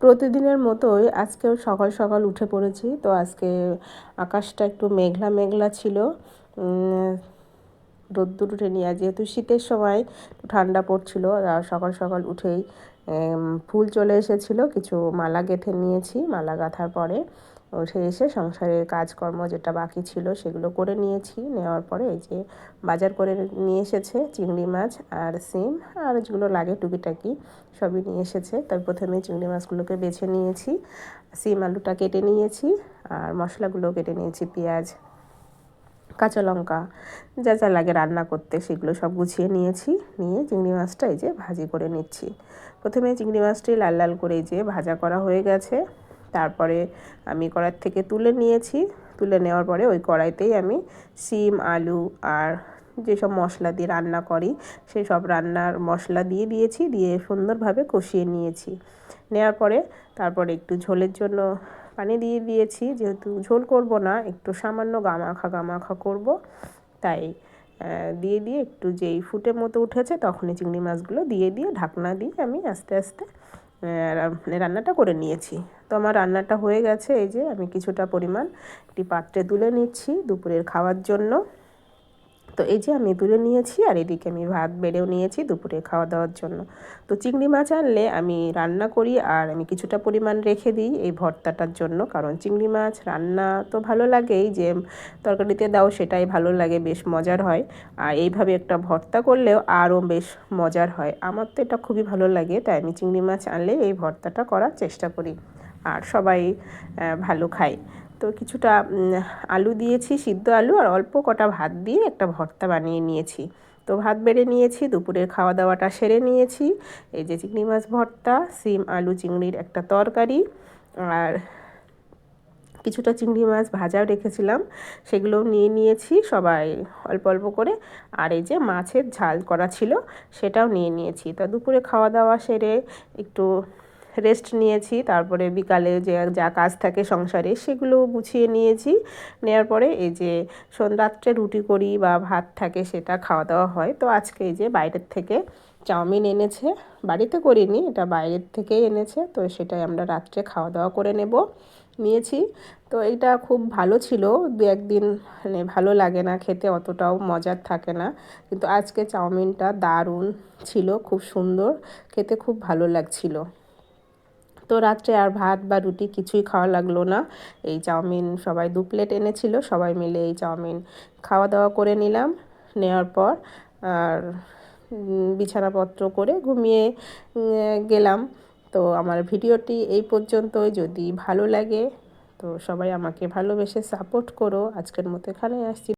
প্রতিদিনের মতোই আজকেও সকাল সকাল উঠে পড়েছি। তো আজকে আকাশটা একটু মেঘলা মেঘলা ছিল, রোদ্দুর উঠেনি। আর যেহেতু শীতের সময় ঠান্ডা পড়ছিল, আর সকাল সকাল উঠেই ফুল চলে এসেছিলো, কিছু মালা গেঁথে নিয়েছি। মালা গাঁথার পরে উঠে এসে সংসারের কাজকর্ম যেটা বাকি ছিল সেগুলো করে নিয়েছি। নেওয়ার পরে এই যে বাজার করে নিয়ে এসেছে চিংড়ি মাছ আর সিম আর যেগুলো লাগে টুকিটাকি সবই নিয়ে এসেছে। তাই প্রথমে চিংড়ি মাছগুলোকে বেছে নিয়েছি, সিম আলুটা কেটে নিয়েছি আর মশলাগুলো কেটে নিয়েছি, পেঁয়াজ কাঁচা লঙ্কা যা যা লাগে রান্না করতে সেগুলো সব গুছিয়ে নিয়েছি। নিয়ে চিংড়ি মাছটা এই যে ভাজি করে নিচ্ছি। প্রথমে চিংড়ি মাছটি লাল লাল করে এই যে ভাজা করা হয়ে গেছে। তারপরে আমি কড়াই থেকে তুলে নিয়েছি। তুলে নেওয়ার পরে ওই কড়াইতেই আমি সিম আলু আর যেসব মশলা দিয়ে রান্না করি সেই সব রান্নার মশলা দিয়ে দিয়েছি, দিয়ে সুন্দরভাবে কষিয়ে নিয়েছি। নেওয়ার পরে তারপরে একটু ঝোলের জন্য পানি দিয়ে দিয়েছি। যেহেতু ঝোল করব না, একটু সামান্য গামাখা করব, তাই দিয়ে একটু যেই ফুটের মতো উঠেছে তখনই চিংড়ি মাছগুলো দিয়ে ঢাকনা দিয়ে আমি আস্তে আস্তে রান্নাটা করে নিয়েছি। তো আমার রান্নাটা হয়ে গেছে। এই যে আমি কিছুটা পরিমাণ একটি পাত্রে তুলে নিচ্ছি দুপুরের খাওয়ার জন্য। তো এই যে আমি তুলে নিয়েছি আর এদিকে আমি ভাত বেড়েও নিয়েছি দুপুরে খাওয়া দাওয়ার জন্য। তো চিংড়ি মাছ আনলে আমি রান্না করি আর আমি কিছুটা পরিমাণ রেখে দিই এই ভর্তাটার জন্য, কারণ চিংড়ি মাছ রান্না তো ভালো লাগেই, যে তরকারিতে দাও সেটাই ভালো লাগে, বেশ মজার হয়। আর এইভাবে একটা ভর্তা করলেও আরও বেশ মজার হয়। আমার তো এটা খুবই ভালো লাগে, তাই আমি চিংড়ি মাছ আনলে এই ভর্তাটা করার চেষ্টা করি আর সবাই ভালো খায়। তো কিছুটা আলু দিয়েছি, সিদ্ধ আলু, আর অল্প কটা ভাত দিয়ে একটা ভর্তা বানিয়ে নিয়েছি। তো ভাত বেড়ে নিয়েছি, দুপুরের খাওয়া দাওয়াটা সেরে নিয়েছি। এই যে চিংড়ি মাছ ভর্তা, সিম আলু চিংড়ির একটা তরকারি, আর কিছুটা চিংড়ি মাছ ভাজাও রেখেছিলাম, সেগুলোও নিয়ে নিয়েছি সবাই অল্প অল্প করে। আর এই যে মাছের ঝাল করা ছিল সেটাও নিয়ে নিয়েছি। তা দুপুরে খাওয়া দাওয়া সেরে একটু রেস্ট নিয়েছি। তারপরে বিকালে যে যা কাজ থাকে সংসারে সেগুলো গুছিয়ে নিয়েছি। নেওয়ার পরে এই যে রাত্রে রুটি করি বা ভাত থাকে সেটা খাওয়া দাওয়া হয়। তো আজকে এই যে বাইরের থেকে চাউমিন এনেছে, বাড়িতে করিনি, এটা বাইরের থেকেই এনেছে। তো সেটাই আমরা রাত্রে খাওয়া দাওয়া করে নিয়েছি। তো এটা খুব ভালো ছিল। দু একদিন মানে ভালো লাগে না খেতে, অতটাও মজার থাকে না, কিন্তু আজকে চাউমিনটা দারুণ ছিল, খুব সুন্দর খেতে, খুব ভালো লাগছিল। তো রাত্রে আর ভাত বা রুটি কিছুই খাওয়া লাগলো না। এই চাউমিন সবাই 2 প্লেট এনেছিল, সবাই মিলে এই চাউমিন খাওয়া দাওয়া করে নিলাম। নেওয়ার পর আর বিছানাপত্র করে ঘুমিয়ে গেলাম। তো আমার ভিডিওটি এই পর্যন্তই। যদি ভালো লাগে তো সবাই আমাকে ভালোবেসে সাপোর্ট করো। আজকের মতো এখানেই আসছি।